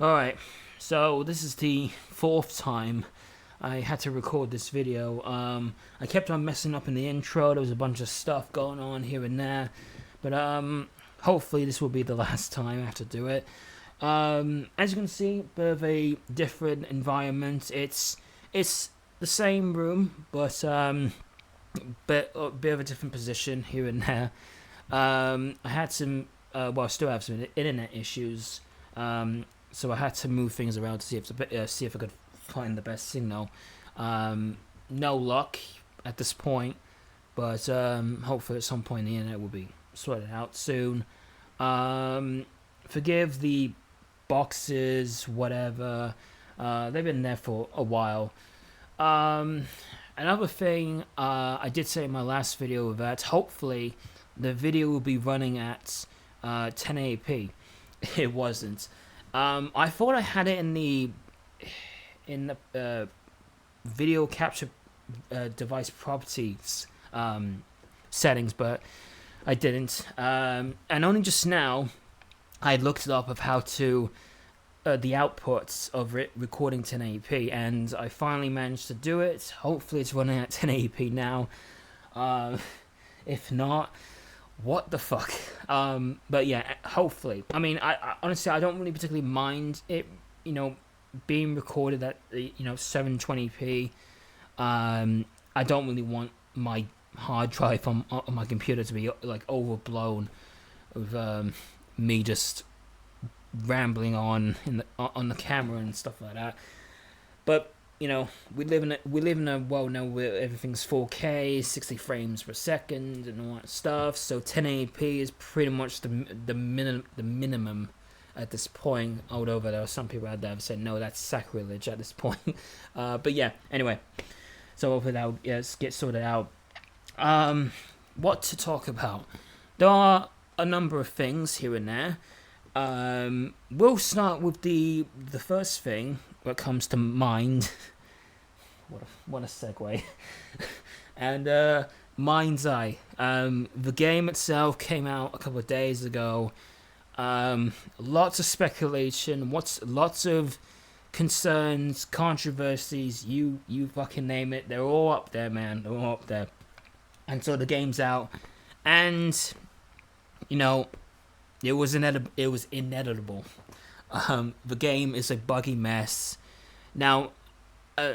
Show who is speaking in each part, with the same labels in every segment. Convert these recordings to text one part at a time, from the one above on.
Speaker 1: Alright, so this is the fourth time I had to record this video. I kept on messing up in the intro. There was a bunch of stuff going on here and there. But hopefully this will be the last time I have to do it. As you can see, bit of a different environment. It's the same room, but a bit of a different position here and there. I had some, I still have some internet issues. So I had to move things around to see if I could find the best signal. No luck at this point, but hopefully at some point the internet will be sorted out soon. Forgive the boxes, whatever. They've been there for a while. Another thing I did say in my last video that hopefully the video will be running at 1080p. It wasn't. I thought I had it in the video capture device properties settings, but I didn't. And only just now I looked it up of how to the outputs of it recording 1080p, and I finally managed to do it. Hopefully it's running at 1080p now. If not, what the fuck? But yeah, hopefully. I mean, I honestly, I don't really particularly mind it, being recorded at 720p. I don't really want my hard drive on my computer to be like overblown with me just rambling on the camera and stuff like that. But we live in a world now where everything's 4K, 60 frames per second, and all that stuff. So 1080p is pretty much the minimum at this point. Although there are some people out there who said no, that's sacrilege at this point. But yeah, anyway. So hopefully that will get sorted out. What to talk about? There are a number of things here and there. We'll start with the first thing that comes to mind. What a segue. And mindseye. The game itself came out a couple of days ago. Lots of speculation. Lots of concerns, controversies. You fucking name it. They're all up there, man. They're all up there. And so the game's out, and it was inedible. The game is a buggy mess. Now,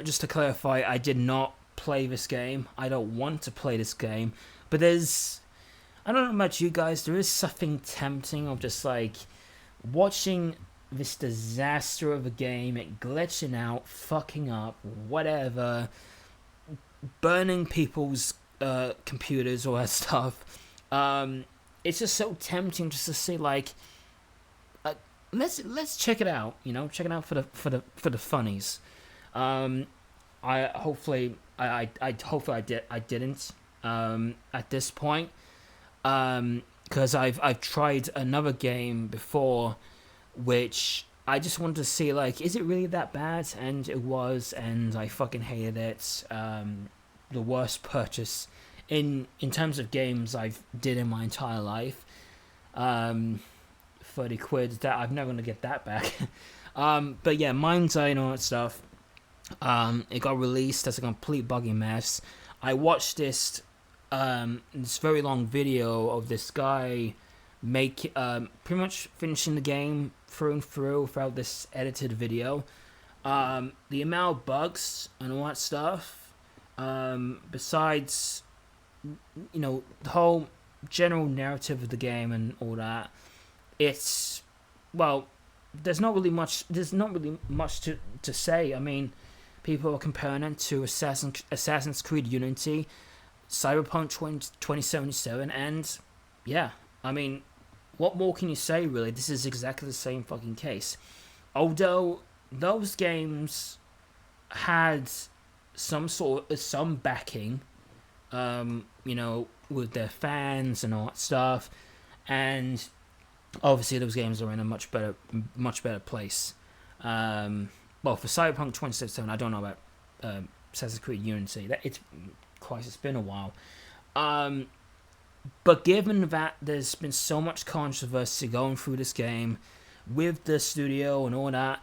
Speaker 1: just to clarify, I did not play this game. I don't want to play this game. But I don't know about you guys, there is something tempting of just like watching this disaster of a game, it glitching out, fucking up, whatever, burning people's computers, all that stuff. It's just so tempting just to say like, let's check it out. Check it out for the funnies. I hopefully I didn't at this point, because I've tried another game before, which I just wanted to see like, is it really that bad? And it was, and I fucking hated it. The worst purchase in terms of games I've did in my entire life. 30 quid, that I'm never gonna get that back. But yeah, mindseye and all that stuff. It got released as a complete buggy mess. I watched this very long video of this guy pretty much finishing the game through and through without this edited video. The amount of bugs and all that stuff, besides the whole general narrative of the game and all that, it's, well, there's not really much to say. I mean, people are comparing it to Assassin's Creed Unity, Cyberpunk 2077, and yeah, I mean, what more can you say, really? This is exactly the same fucking case. Although those games had some backing, with their fans and all that stuff, and obviously those games are in a much better place. Well, for Cyberpunk 2077, I don't know about Assassin's Creed Unity. It's been a while. But given that there's been so much controversy going through this game, with the studio and all that,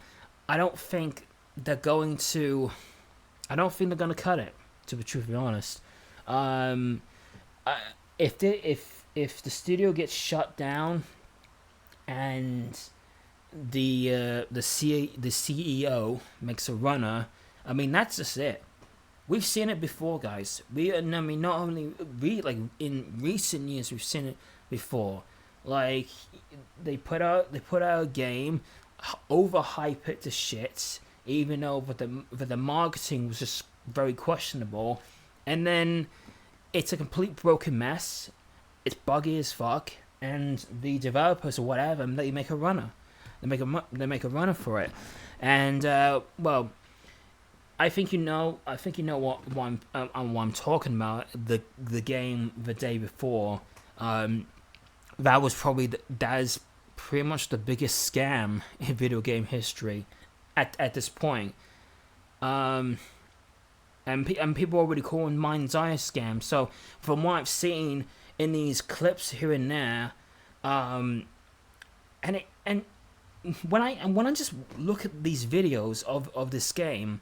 Speaker 1: I don't think they're going to. I don't think they're going to cut it. To be truthfully honest, um, if the studio gets shut down and the CEO makes a runner, I mean that's just it. We've seen it before, guys. I mean, not only like in recent years, we've seen it before. Like they put out a game, overhype it to shit, even though the marketing was just very questionable, and then it's a complete broken mess. It's buggy as fuck, and the developers or whatever, they make a runner. They make a runner for it, and well, I think you know what I'm talking about. The game the day before, that was probably that is pretty much the biggest scam in video game history, at this point. And people are already calling mindseye a scam. So from what I've seen in these clips here and there, and when I just look at these videos of this game,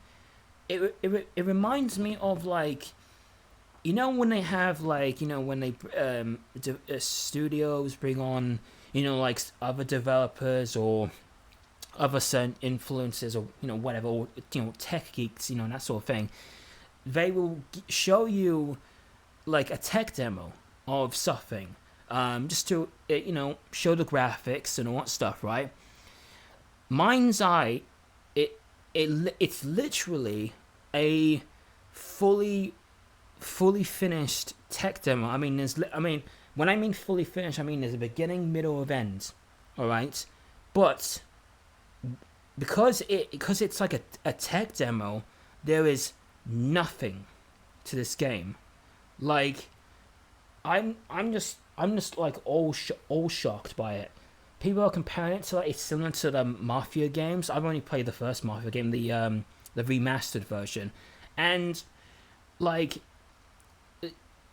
Speaker 1: it reminds me of, like, when they have, like, when they studios bring on, like other developers or other certain influencers or whatever, or tech geeks, that sort of thing. They will show you like a tech demo of something, just to show the graphics and all that stuff, right? mindseye, it's literally a fully finished tech demo. I mean, when I mean fully finished, I mean there's a beginning, middle, of end. All right, but because it's like a tech demo, there is nothing to this game. Like, I'm just like all shocked by it. People are comparing it to, like, it's similar to the Mafia games. I've only played the first Mafia game, the remastered version, and like,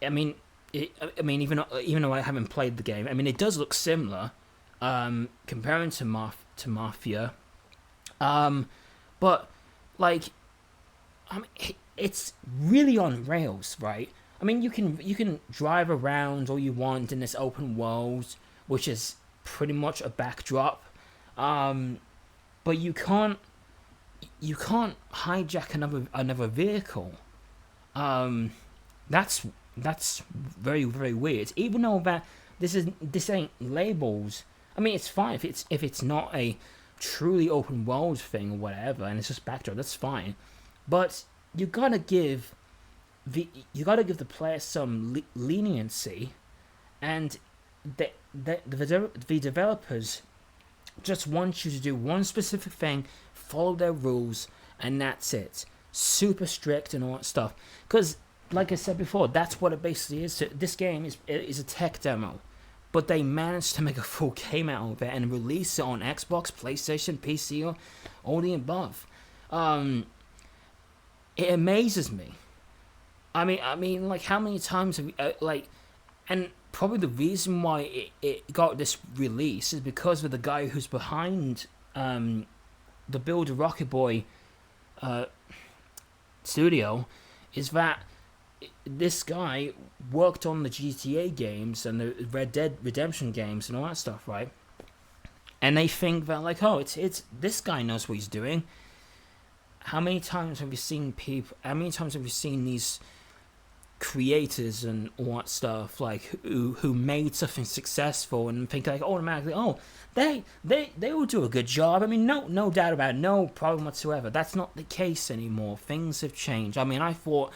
Speaker 1: I mean, even though I haven't played the game, I mean, it does look similar, comparing to Mafia, but like, I mean, it's really on rails, right? I mean, you can drive around all you want in this open world, which is pretty much a backdrop, but you can't hijack another vehicle. That's very, very weird. Even though that this ain't labels. I mean, it's fine if it's not a truly open world thing or whatever, and it's just backdrop. That's fine, but you gotta give the player some leniency, and the developers just want you to do one specific thing, follow their rules, and that's it. Super strict and all that stuff. Because, like I said before, that's what it basically is. This game is a tech demo, but they managed to make a full game out of it and release it on Xbox, PlayStation, PC, or all the above. It amazes me. I mean, like, how many times have we, and probably the reason why it got this release is because of the guy who's behind the Build a Rocket Boy studio, is that this guy worked on the GTA games and the Red Dead Redemption games and all that stuff, right? And they think that, like, oh, it's this guy knows what he's doing. How many times have you seen these creators and all that stuff, like, who made something successful and think, like, automatically, oh, they will do a good job. I mean, no doubt about it, no problem whatsoever. That's not the case anymore. Things have changed. I mean, I thought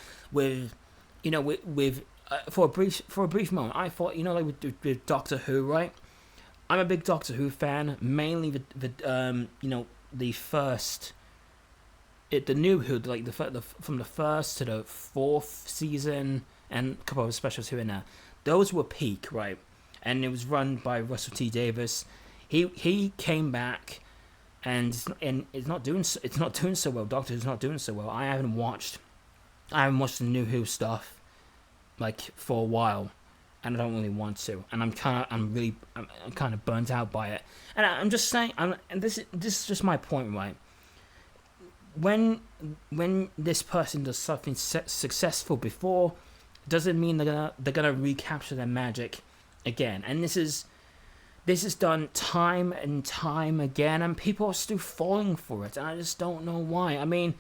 Speaker 1: for a brief moment, I thought, like, with Doctor Who, right? I'm a big Doctor Who fan, mainly the first. The new Who, like from the first to the fourth season, and a couple of specials here and there, those were peak, right? And it was run by Russell T Davies. He came back, and it's not doing so well. Doctor Who's not doing so well. I haven't watched the new Who stuff, like, for a while. and I don't really want to, and I'm kind of burnt out by it. And I'm just saying, and this is just my point, right? When this person does something successful before, doesn't mean they're gonna recapture their magic again. And this is done time and time again, and people are still falling for it, and I just don't know why. I mean,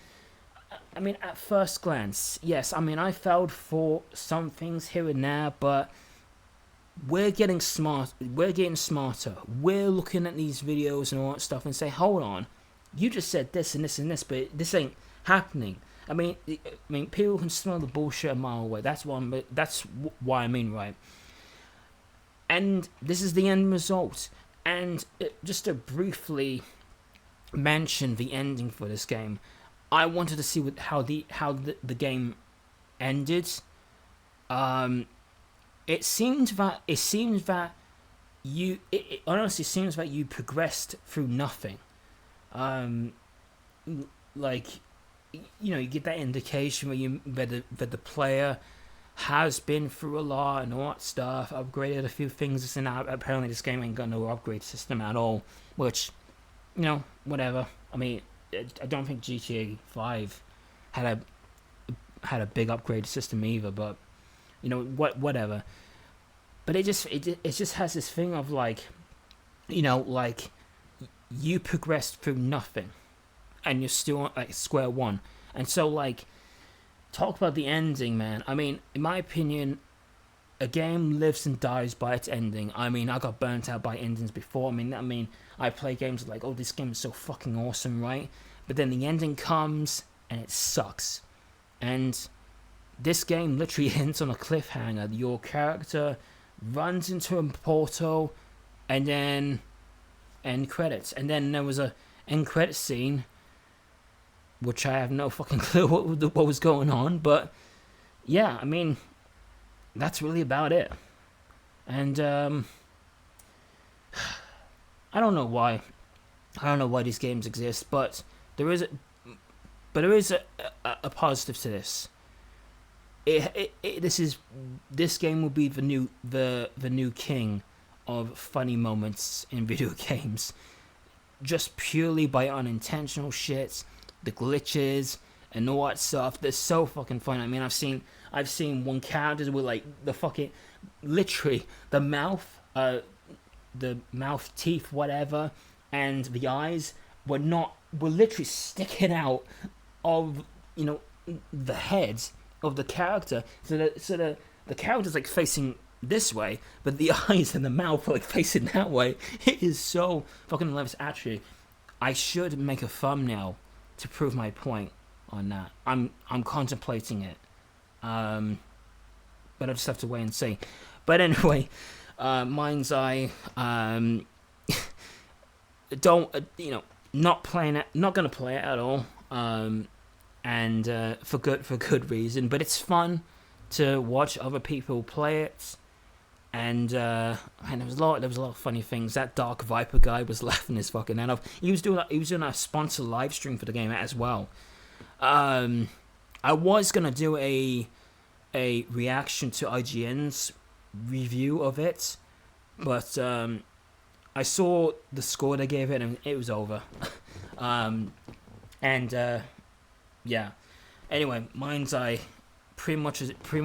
Speaker 1: at first glance, yes, I fell for some things here and there, but we're getting smart. We're getting smarter. We're looking at these videos and all that stuff and say, hold on, you just said this and this and this, but this ain't happening. I mean, people can smell the bullshit a mile away. That's why I mean, right? And this is the end result. And just to briefly mention the ending for this game, I wanted to see how the game ended. It seems that it honestly seems that you progressed through nothing. Like, you get that indication where the player has been through a lot and all that stuff, upgraded a few things, and apparently this game ain't got no upgrade system at all, which, whatever. I mean, I don't think GTA 5 had a big upgrade system either, but whatever. But it just has this thing of like, you progressed through nothing, and you're still at square one. And so, like, talk about the ending, man. I mean, in my opinion, a game lives and dies by its ending. I mean, I got burnt out by endings before. I mean, I play games like, oh, this game is so fucking awesome, right? But then the ending comes and it sucks. And this game literally ends on a cliffhanger. Your character runs into a portal, and then end credits. And then there was a end credit scene, which I have no fucking clue what was going on. But yeah, I mean, that's really about it. And I don't know why these games exist, but there is a positive to this. This game will be the new king of funny moments in video games, just purely by unintentional shit, the glitches and all that stuff. They're so fucking fun. I mean, I've seen one character with like the fucking literally the mouth, teeth, whatever, and the eyes were literally sticking out of the heads of the character, so the character's like facing this way, but the eyes and the mouth are like facing that way. It is so fucking hilarious. Actually, I should make a thumbnail to prove my point on that. I'm contemplating it, but I just have to wait and see. But anyway, mindseye, not gonna play it at all. And for good reason, but it's fun to watch other people play it, and there was a lot of funny things. That Dark Viper guy was laughing his fucking head off. He was doing a sponsor live stream for the game as well. I was gonna do a reaction to IGN's review of it, but I saw the score they gave it and it was over. Yeah. Anyway, mindseye, it was pretty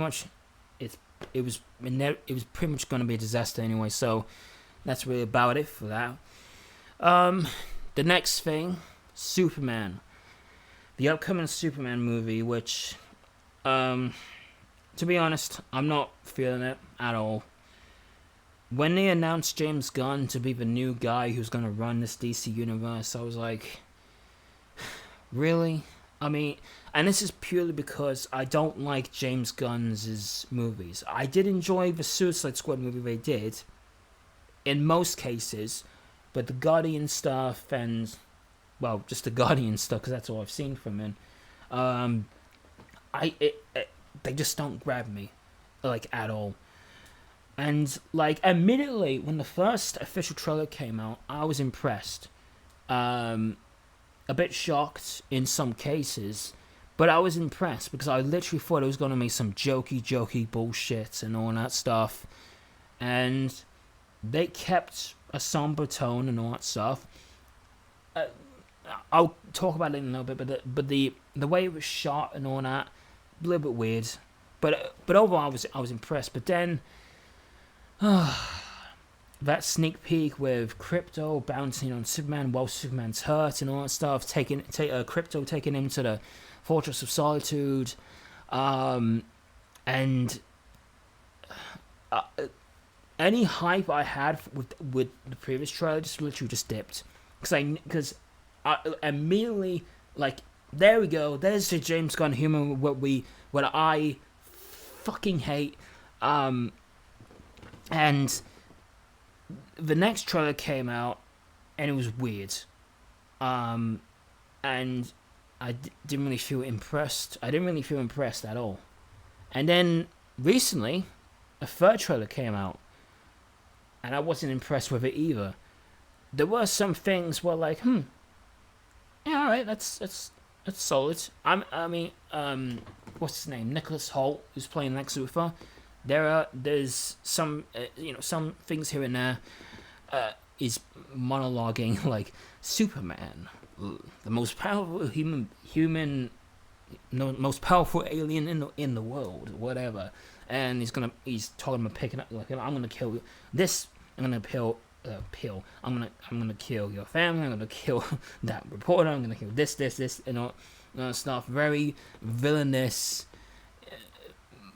Speaker 1: much going to be a disaster anyway. So that's really about it for that. The next thing, Superman, the upcoming Superman movie, which, to be honest, I'm not feeling it at all. When they announced James Gunn to be the new guy who's going to run this DC universe, I was like, really? I mean, and this is purely because I don't like James Gunn's movies. I did enjoy the Suicide Squad movie they did, in most cases, but the Guardian stuff and, well, just the Guardian stuff, because that's all I've seen from him, they just don't grab me, like, at all. And, like, immediately, when the first official trailer came out, I was impressed. A bit shocked in some cases, But I was impressed because I literally thought it was going to be some jokey bullshit and all that stuff. And they kept a somber tone and all that stuff. I'll talk about it in a little bit, but the way it was shot and all that, a little bit weird. But overall, I was impressed. But then, that sneak peek with Crypto bouncing on Superman while Superman's hurt and all that stuff, Crypto taking him to the Fortress of Solitude, and any hype I had with the previous trailer just literally just dipped, because I immediately, like, there we go, there's the James Gunn humor, what I fucking hate, and the next trailer came out and it was weird, and I didn't really feel impressed. I didn't really feel impressed at all. And then recently, a third trailer came out, and I wasn't impressed with it either. There were some things where, like, yeah, all right, that's solid. What's his name? Nicholas Hoult, who's playing Lex Luthor. There's some some things here and there. Is monologuing like Superman, the most powerful most powerful alien in the world, whatever. And he's talking about picking up, like, I'm gonna kill this. I'm gonna kill. I'm gonna kill your family. I'm gonna kill that reporter. I'm gonna kill this, and all stuff. Very villainous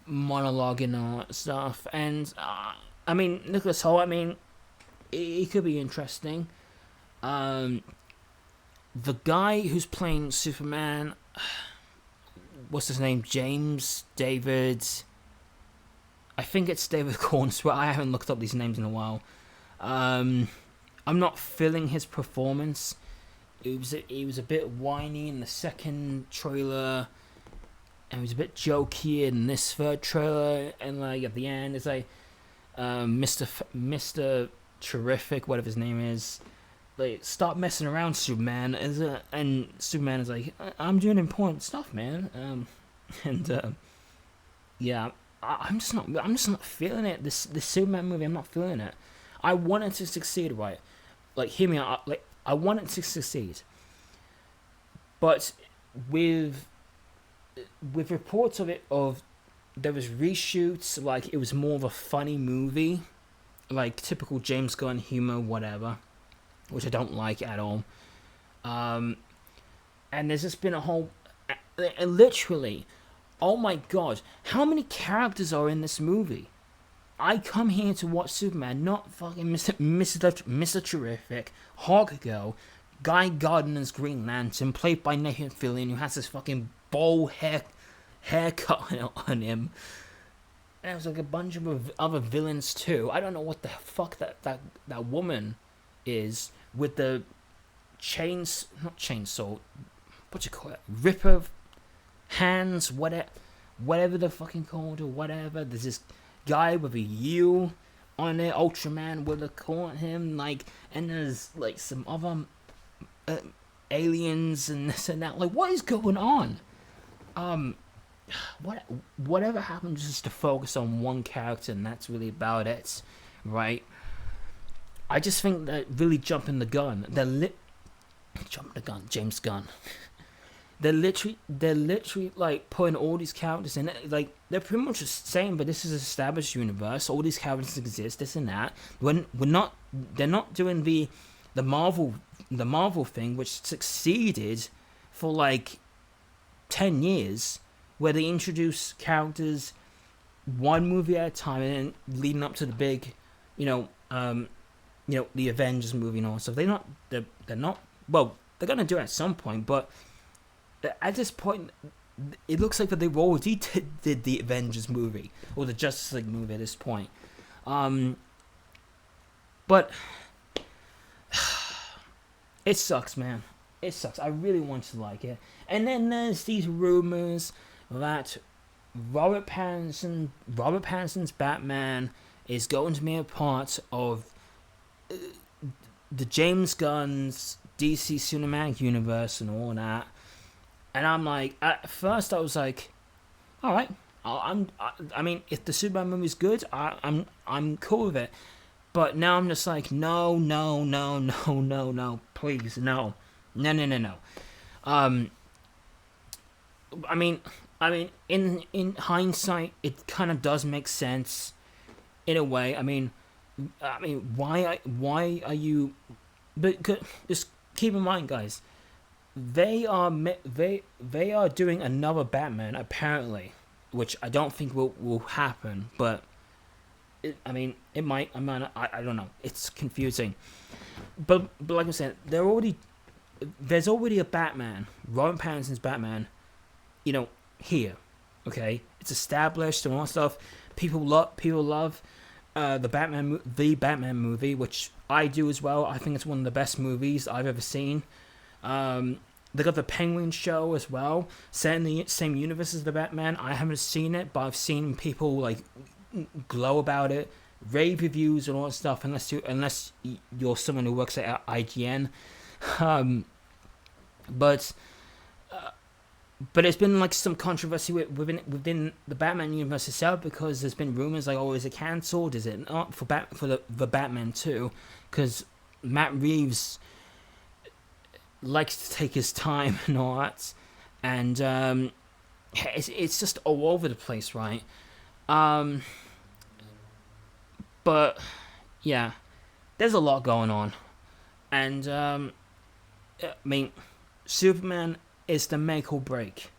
Speaker 1: monologue and all that stuff. And Nicholas Hoult, it could be interesting. The guy who's playing Superman, what's his name? James David. I think it's David Cornswell. I haven't looked up these names in a while. I'm not feeling his performance. It was a bit whiny in the second trailer, and it was a bit jokey in this third trailer. And like at the end, it's like Mr. Terrific, whatever his name is, like, stop messing around, Superman. And Superman is like, I'm doing important stuff, man. Yeah, I'm just not feeling it. This Superman movie, I'm not feeling it. I want it to succeed, right? Like, hear me out. Like, I want it to succeed, but with reports of there was reshoots, like it was more of a funny movie, like typical James Gunn humor, whatever, which I don't like at all. And there's just been a whole, literally, oh my god, how many characters are in this movie? I come here to watch Superman, not fucking Mr. Terrific, Hawkgirl, Guy Gardner's Green Lantern, played by Nathan Fillion, who has this fucking bowl haircut on him. And there's like a bunch of other villains too. I don't know what the fuck that woman is with the not chainsaw, what you call it, ripper hands, whatever the fucking called or whatever. There's this guy with a U on it, Ultraman with a call on him, like, and there's like some other aliens and this and that. Like, what is going on? Whatever happens is to focus on one character, and that's really about it, right? I just think that really jumping the gun. James Gunn. They're literally like putting all these characters in it. Like, they're pretty much the same, but this is an established universe. All these characters exist, this and that. They're not doing the Marvel thing, which succeeded for like 10 years, where they introduce characters one movie at a time, and then leading up to the big, the Avengers movie and all that stuff. They're not. Well, they're gonna do it at some point, but at this point, it looks like that they've already did the Avengers movie or the Justice League movie at this point. But it sucks, man. It sucks. I really want to like it. And then there's these rumors that Robert Pattinson's Batman is going to be a part of the James Gunn's DC Cinematic Universe and all that. And I'm like, at first I was like, all right, I mean, if the Superman movie's good, I'm cool with it. But now I'm just like, no, no, no, no, no, no, please, no, no, no, no, no. Um, I mean, in hindsight, it kind of does make sense in a way. Why are you? But just keep in mind, guys, they are doing another Batman apparently, which I don't think will happen. But it might. I don't know. It's confusing. But like I said, there's already a Batman, Robert Pattinson's Batman, here. Okay, it's established and all that stuff. People love the Batman movie, which I do as well. I think it's one of the best movies I've ever seen. They got the Penguin show as well, set in the same universe as the Batman. I haven't seen it, but I've seen people like glow about it, rave reviews and all that stuff. Unless you're someone who works at IGN, um, but but there's been like some controversy within the Batman universe itself, because there's been rumors like, oh, is it cancelled? Is it not for the Batman 2? Because Matt Reeves likes to take his time and all that, and it's just all over the place, right? But yeah, there's a lot going on, and Superman is the make or break.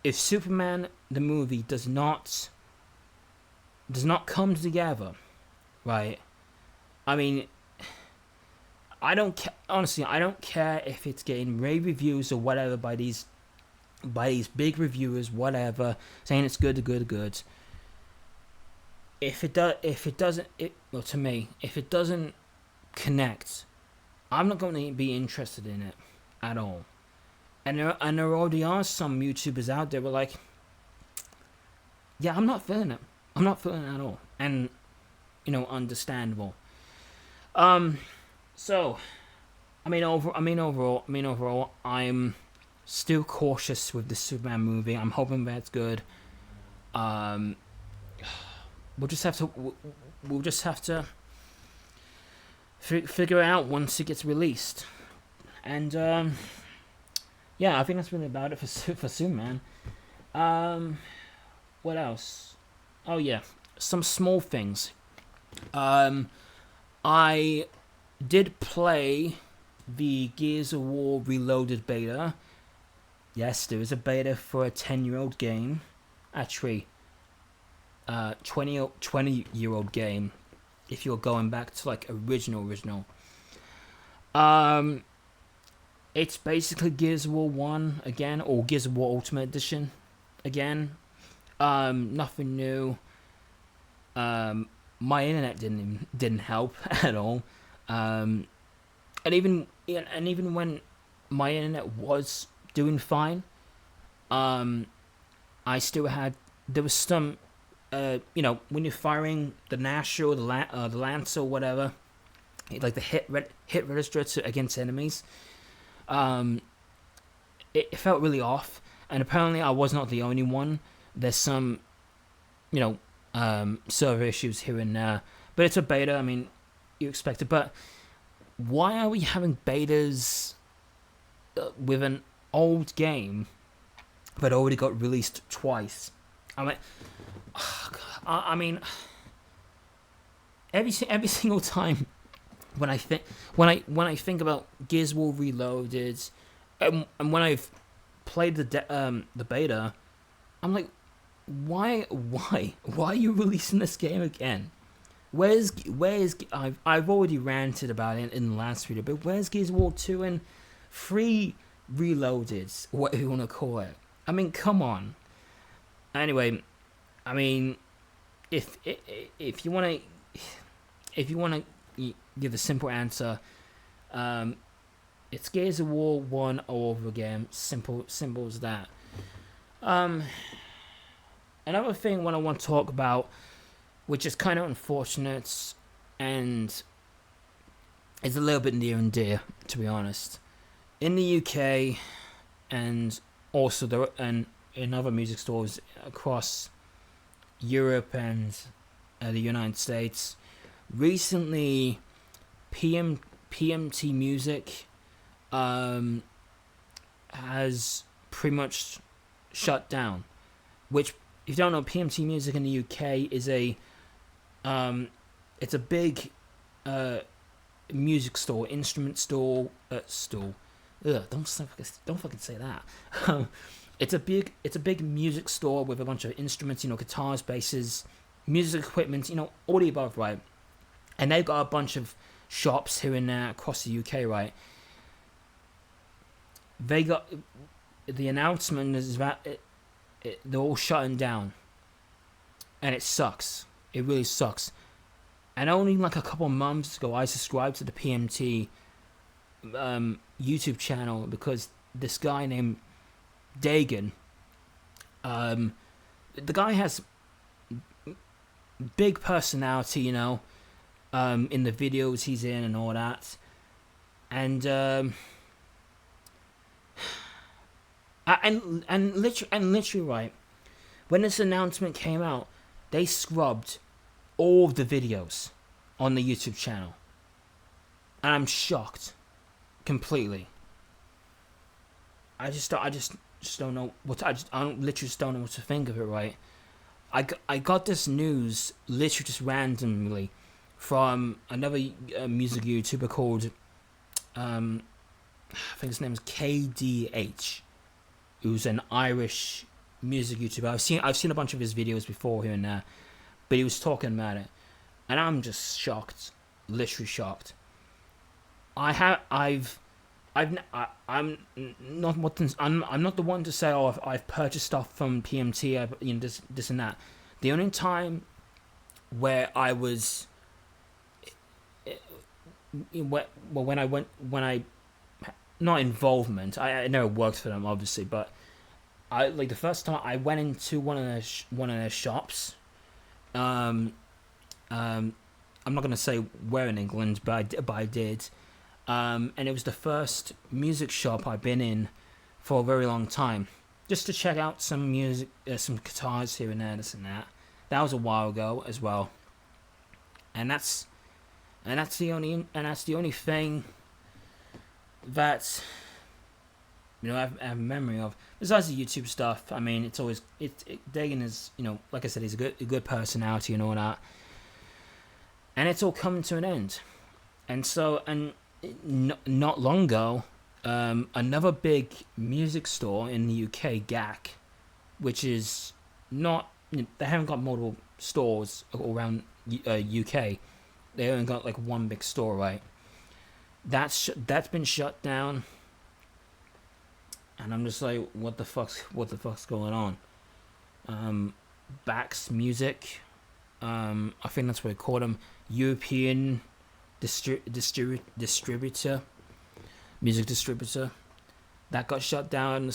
Speaker 1: If Superman the movie does not come together, right? I mean, honestly, I don't care if it's getting rave reviews or whatever by these big reviewers, whatever, saying it's good. If it doesn't, to me, if it doesn't connect, I'm not going to be interested in it at all. And there already are some YouTubers out there who are like, yeah, I'm not feeling it. I'm not feeling it at all. And, understandable. So, overall, I'm still cautious with the Superman movie. I'm hoping that's good. We'll just have to figure it out once it gets released. And yeah, I think that's really about it for Superman. What else? Oh yeah, some small things. I did play the Gears of War Reloaded beta. Yes, there is a beta for a 10-year-old game. Actually, 20-year-old game, if you're going back to like original. It's basically Gears of War 1 again, or Gears of War Ultimate Edition again. Nothing new. My internet didn't help at all. And even when my internet was doing fine, I still had, there was some, when you're firing the Nasher or the Lancer or whatever, like the hit register against enemies, it felt really off. And apparently I was not the only one. There's some, server issues here and there, but it's a beta. I mean, you expect it. But why are we having betas with an old game that already got released twice? Every single time when I think about Gears of War Reloaded, and when I've played the beta, I'm like, why are you releasing this game again? Where's I've already ranted about it in the last video, but where's Gears of War 2 and 3 Reloaded, whatever you want to call it? I mean, come on. Anyway, I mean, if you want to give a simple answer, it's Gears of War 1 all over again. Simple as that. Another thing what I want to talk about, which is kind of unfortunate and is a little bit near and dear, to be honest. In the UK and also there and in other music stores across Europe and the United States. Recently, PMT Music has pretty much shut down. Which, if you don't know, PMT Music in the UK is it's a big music store, instrument store. Don't fucking say that. It's a big music store with a bunch of instruments, guitars, basses, music equipment, all the above, right? And they've got a bunch of shops here and there across the UK, right? They got the announcement is that they're all shutting down, and it sucks. It really sucks. And only like a couple of months ago, I subscribed to the PMT YouTube channel because this guy named Dagan, the guy has big personality, in the videos he's in and all that, and literally right when this announcement came out, they scrubbed all of the videos on the YouTube channel, and I'm shocked completely. I don't know what I literally just don't know what to think of it. Right, I got this news literally just randomly from another music YouTuber called I think his name is KDH, who's an Irish music YouTuber. I've seen a bunch of his videos before here and there, but he was talking about it, and I'm just shocked, literally shocked. I'm not the one to say, oh, I've purchased stuff from PMT, this and that. The only time where I was, not involvement, I never worked for them obviously, but the first time I went into one of their shops. I'm not gonna say where in England, but I did. And it was the first music shop I've been in for a very long time, just to check out some music, some guitars here and there, this and that. That was a while ago as well, and that's the only thing that I have memory of. Besides the YouTube stuff, I mean, it's always Dagan is, like I said, he's a good personality and all that, and it's all coming to an end, and so not long ago, another big music store in the UK, GAC, which is not, they haven't got multiple stores all around UK. They only got like one big store, right? That's been shut down, and I'm just like, what the fuck's going on? Bax Music, I think that's what they call them, European distributor, music distributor, that got shut down I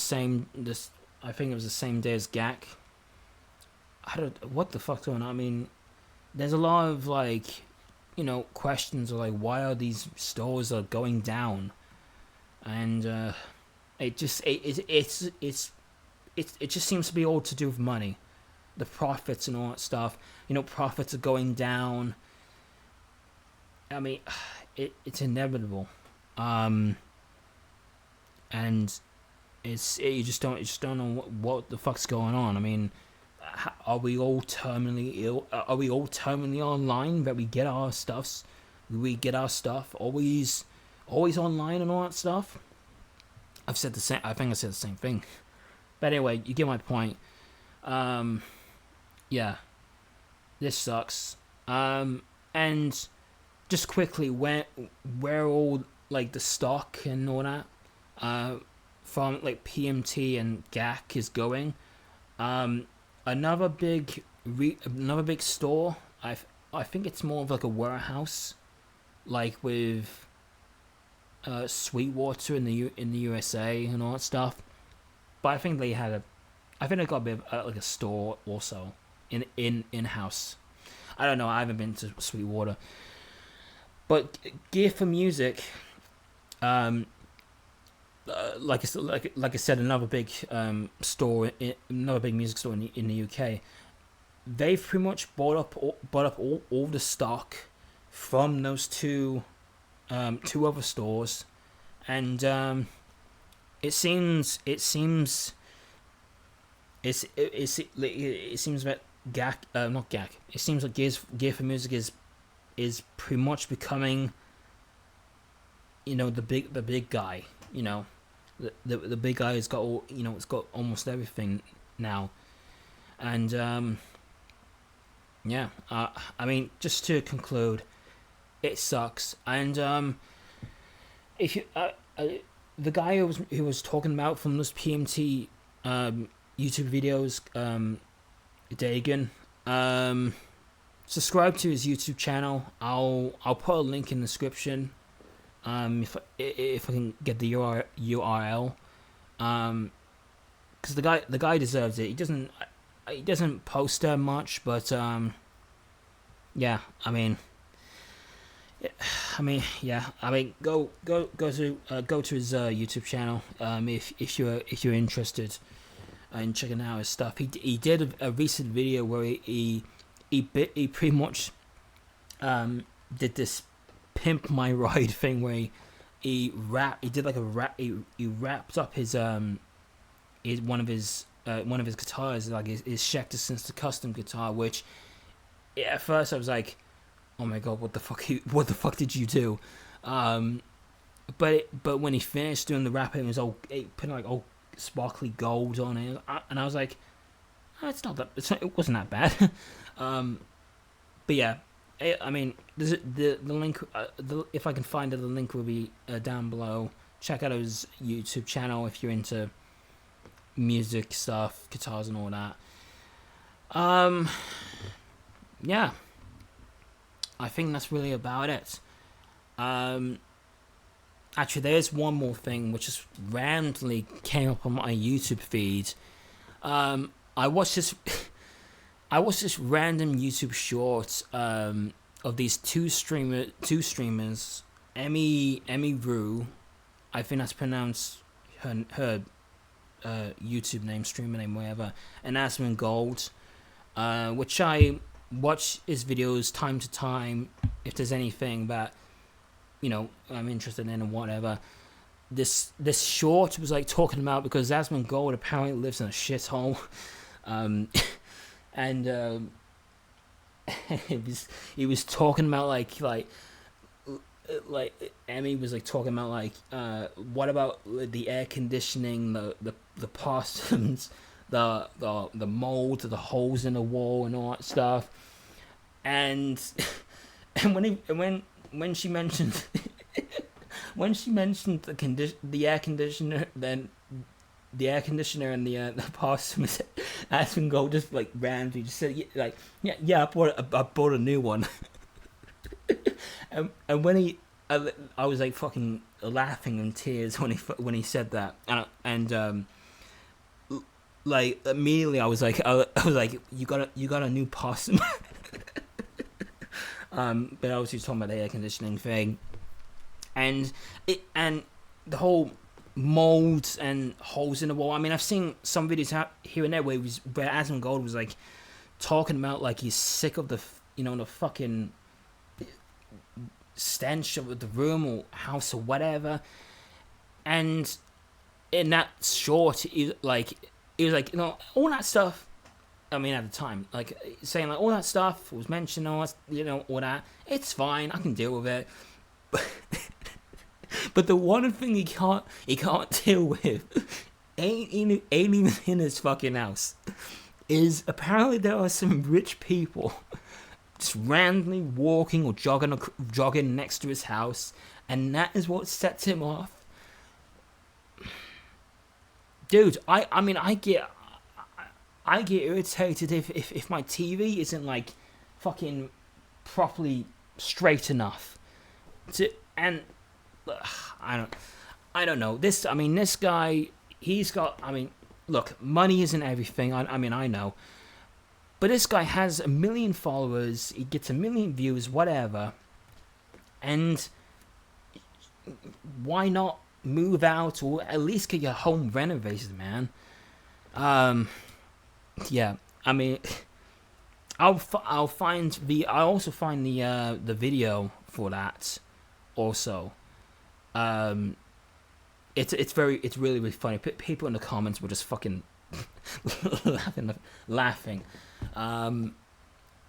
Speaker 1: think it was the same day as GAC. What the fuck's going on? I mean, there's a lot of questions of why are these stores are going down, and it just seems to be all to do with money, the profits and all that stuff. Profits are going down. I mean, it's inevitable, and you just don't know what the fuck's going on. I mean, are we all terminally ill? Are we all terminally online that we get our stuff always online and all that stuff? I think I said the same thing, but anyway, you get my point. Yeah, this sucks. And just quickly, where all the stock and all that from PMT and GAC is going. Another big store. I think it's more of a warehouse, with Sweetwater in the USA and all that stuff. But I think they got a bit of a store also in house. I don't know. I haven't been to Sweetwater. But gear for music, like I said, another big another big music store in the UK. They've pretty much bought up all the stock from those two other stores, and it seems it seems it seems that not GAC. It seems like Gear for Music is pretty much becoming, the big guy. The big guy has got all, it's got almost everything now, and yeah. I mean, just to conclude, it sucks, and if you the guy who was talking about from those PMT YouTube videos, Dagan, subscribe to his YouTube channel. I'll put a link in the description, if I can get the URL, because the guy deserves it. He doesn't post that much, but yeah. I mean, yeah. I mean, go to his YouTube channel, if you're interested in checking out his stuff. He did a recent video where he pretty much did this pimp my ride thing where he wrapped up his one of his guitars, like his Schecter Sinister custom guitar, which at first I was like, oh my god, what the fuck did you do? But when he finished doing the wrapping, it put like old sparkly gold on it, and I was like, oh, it wasn't that bad. But yeah, I mean, the link, if I can find it, the link will be down below. Check out his YouTube channel if you're into music stuff, guitars and all that. Yeah, I think that's really about it. Actually, there's one more thing which just randomly came up on my YouTube feed. I watched this random YouTube short of these two streamers, Emmy Rue, I think that's pronounced her YouTube name, streamer name, whatever, and Asmon Gold, which I watch his videos time to time if there's anything that I'm interested in and whatever. This short was like talking about, because Asmon Gold apparently lives in a shithole, and he was talking about like Emmy was like talking about like what about the air conditioning, the possums, the mold, the holes in the wall and all that stuff, and when she mentioned the air conditioner, then the air conditioner and the possums, Aspen Gold just like randomly just said yeah I bought a new one. and when I was like fucking laughing in tears when he said that, and like immediately I was like you got a new possum. But I was just talking about the air conditioning thing, and the whole molds and holes in the wall. I mean, I've seen some videos out here and there where Asmon Gold was like talking about like he's sick of the fucking stench of the room or house or whatever, and in that short, he was like all that stuff. I mean, at the time, like saying like all that stuff was mentioned, all that, it's fine, I can deal with it. But the one thing he can't deal with ain't even in his fucking house is apparently there are some rich people just randomly walking or jogging next to his house, and that is what sets him off. Dude, I mean I get irritated if my TV isn't like fucking properly straight enough and I don't know. This guy, he's got, look, money isn't everything. I know. But this guy has 1 million followers, he gets 1 million views, whatever. And why not move out or at least get your home renovated, man. Yeah, I mean, I'll find I also find the video for that also. Um, it's really funny. People in the comments were just fucking laughing.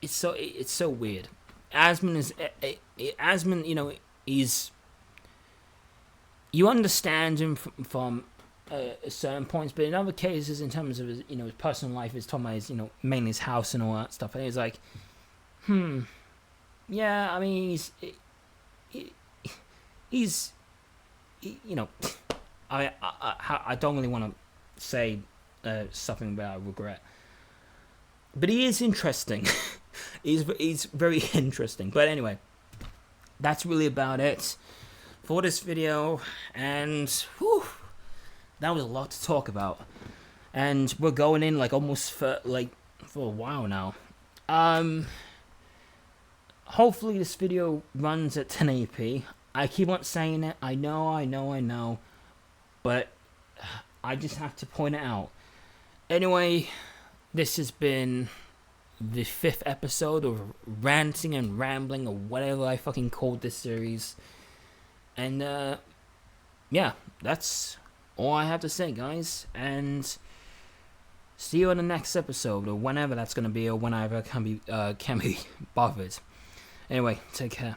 Speaker 1: It's so weird. Asmund, he's, you understand him from certain points, but in other cases, in terms of his, his personal life, he's talking about his, mainly his house and all that stuff, and he's like, yeah, I mean, he's I don't really want to say something that I regret, but he is interesting. he's very interesting. But anyway, that's really about it for this video, and whew, that was a lot to talk about, and we're going in like almost for a while now. Hopefully this video runs at 1080p. I keep on saying it. I know, but I just have to point it out. Anyway, this has been the 5th episode of Ranting and Rambling, or whatever I fucking called this series. And yeah, that's all I have to say, guys. And see you in the next episode, or whenever that's gonna be, or whenever can be bothered. Anyway, take care.